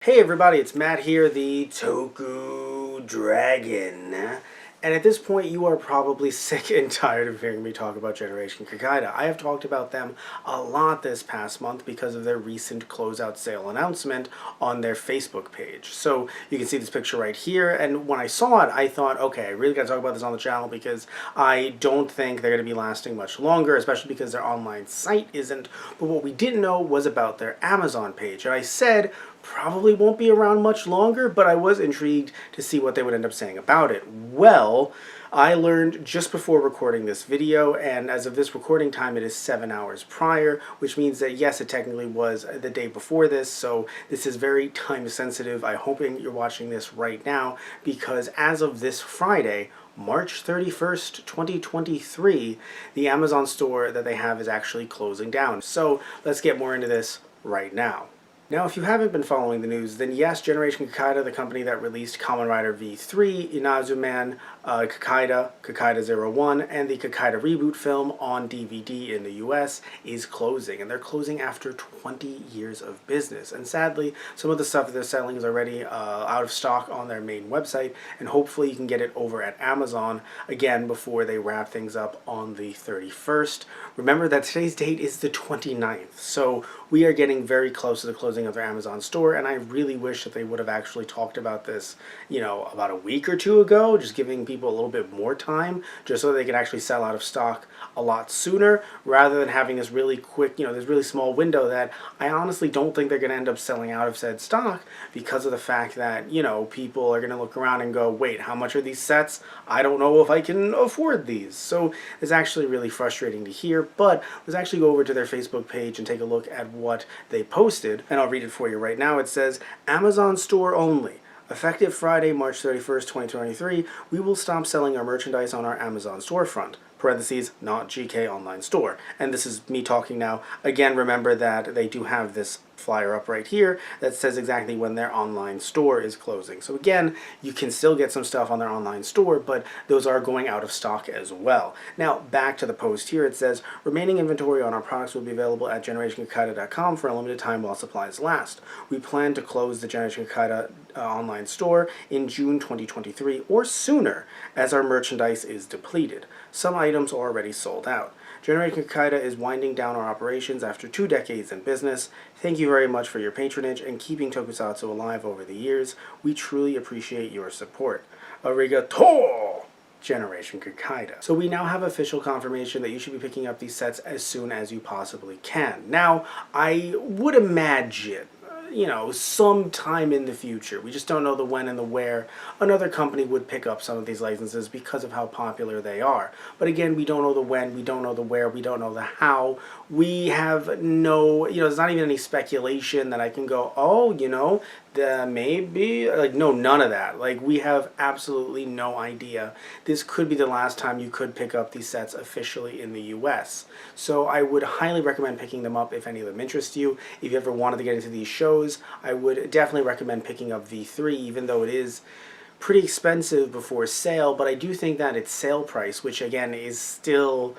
Hey everybody, it's Matt here, the TokuDragon. And at this point, you are probably sick and tired of hearing me talk about Generation Kikaida. I have talked about them a lot this past month because of their recent closeout sale announcement on their Facebook page. So you can see this picture right here, and when I saw it, I thought, okay, I really got to talk about this on the channel because I don't think they're going to be lasting much longer, especially because their online site isn't. But what we didn't know was about their Amazon page, and I said, probably won't be around much longer, but I was intrigued to see what they would end up saying about it. Well, I learned just before recording this video, and as of this recording time, it is 7 hours prior, which means that yes, it technically was the day before this, so this is very time sensitive. I'm hoping you're watching this right now, because as of this Friday, March 31st, 2023, the Amazon store that they have is actually closing down. So let's get more into this right now. Now, if you haven't been following the news, then yes, Generation Kikaida, the company that released Kamen Rider V3, Inazuman, Kikaida, Kikaida 01, and the Kikaida reboot film on DVD in the US is closing, and they're closing after 20 years of business. And sadly, some of the stuff that they're selling is already out of stock on their main website, and hopefully you can get it over at Amazon again before they wrap things up on the 31st. Remember that today's date is the 29th, so we are getting very close to the closing of their Amazon store, and I really wish that they would have actually talked about this, about a week or two ago, just giving people a little bit more time, just so they could actually sell out of stock a lot sooner, rather than having this really quick, this really small window that I honestly don't think they're going to end up selling out of said stock because of the fact that, people are going to look around and go, wait, how much are these sets? I don't know if I can afford these. So it's actually really frustrating to hear, but let's actually go over to their Facebook page and take a look at what they posted, and I'll read it for you right now. It says, Amazon store only. Effective Friday, March 31st, 2023, we will stop selling our merchandise on our Amazon storefront. Parentheses, not GK online store. And this is me talking now. Again, remember that they do have this flyer up right here that says exactly when their online store is closing. So again, you can still get some stuff on their online store, but those are going out of stock as well. Now, back to the post here, it says, remaining inventory on our products will be available at generationkikaida.com for a limited time while supplies last. We plan to close the Generation Kikaida online store in June 2023 or sooner as our merchandise is depleted. Some items are already sold out. Generation Kikaida is winding down our operations after 2 decades in business. Thank you very much for your patronage and keeping tokusatsu alive over the years. We truly appreciate your support. Arigato! Generation Kikaida. So we now have official confirmation that you should be picking up these sets as soon as you possibly can. Now, I would imagine, sometime in the future, we just don't know the when and the where, another company would pick up some of these licenses because of how popular they are. But again, we don't know the when, we don't know the where, we don't know the how. We have no, there's not even any speculation that I can go, oh, maybe, no, none of that. We have absolutely no idea. This could be the last time you could pick up these sets officially in the US. So I would highly recommend picking them up if any of them interest you. If you ever wanted to get into these shows, I would definitely recommend picking up V3, even though it is pretty expensive before sale, but I do think that its sale price, which again is still,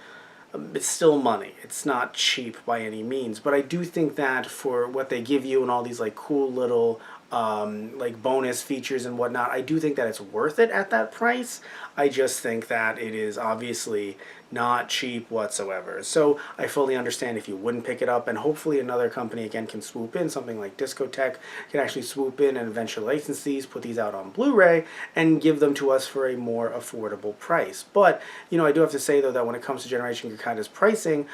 it's still money. It's not cheap by any means, but I do think that for what they give you and all these cool little bonus features and whatnot, I do think that it's worth it at that price. I just think that it is obviously not cheap whatsoever. So I fully understand if you wouldn't pick it up, and hopefully another company again can swoop in, something like Discotech can actually swoop in and eventually license these, put these out on Blu-ray, and give them to us for a more affordable price. But, I do have to say though that when it comes to Generation Kikaida's pricing,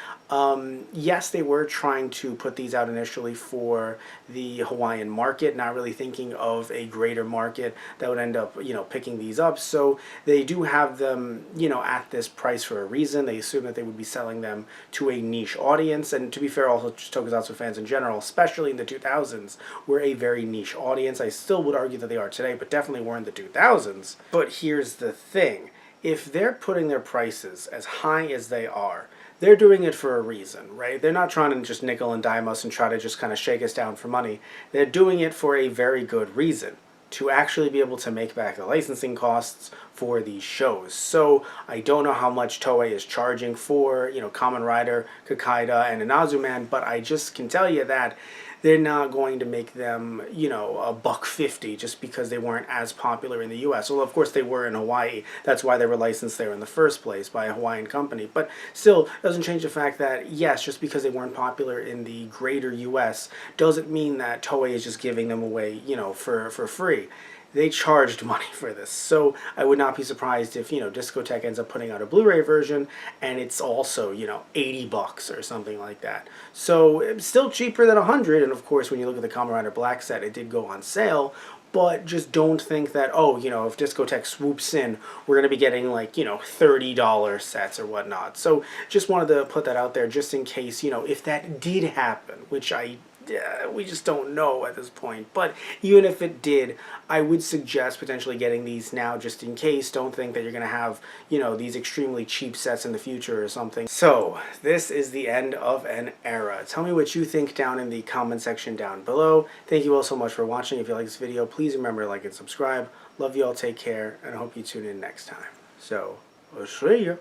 yes, they were trying to put these out initially for the Hawaiian market, not really thinking of a greater market that would end up, picking these up. So they do have them, at this price for a reason. They assume that they would be selling them to a niche audience, and to be fair, also tokusatsu fans in general, especially in the 2000s, were a very niche audience. I still would argue that they are today, but definitely were in the 2000s. But here's the thing. If they're putting their prices as high as they are, they're doing it for a reason, right? They're not trying to just nickel and dime us and try to just kind of shake us down for money. They're doing it for a very good reason, to actually be able to make back the licensing costs for these shows. So I don't know how much Toei is charging for, Kamen Rider, Kikaida, and Inazuman, but I just can tell you that they're not going to make them, you know, $1.50 just because they weren't as popular in the U.S. Well, of course they were in Hawaii. That's why they were licensed there in the first place by a Hawaiian company. But still, doesn't change the fact that yes, just because they weren't popular in the greater U.S. doesn't mean that Toei is just giving them away, you know, for free. They charged money for this. So I would not be surprised if, you know, Discotek ends up putting out a Blu-ray version and it's also, you know, $80 or something like that. So it's still cheaper than 100, and of course when you look at the Kamen Rider Black set, it did go on sale. But just don't think that, oh, you know, if Discotek swoops in, we're going to be getting, like, you know, $30 sets or whatnot. So just wanted to put that out there just in case, you know, if that did happen, which we just don't know at this point. But even if it did, I would suggest potentially getting these now just in case. Don't think that you're going to have, you know, these extremely cheap sets in the future or something. So, this is the end of an era. Tell me what you think down in the comment section down below. Thank you all so much for watching. If you like this video, please remember to like and subscribe. Love you all, take care, and I hope you tune in next time. So, I'll see ya.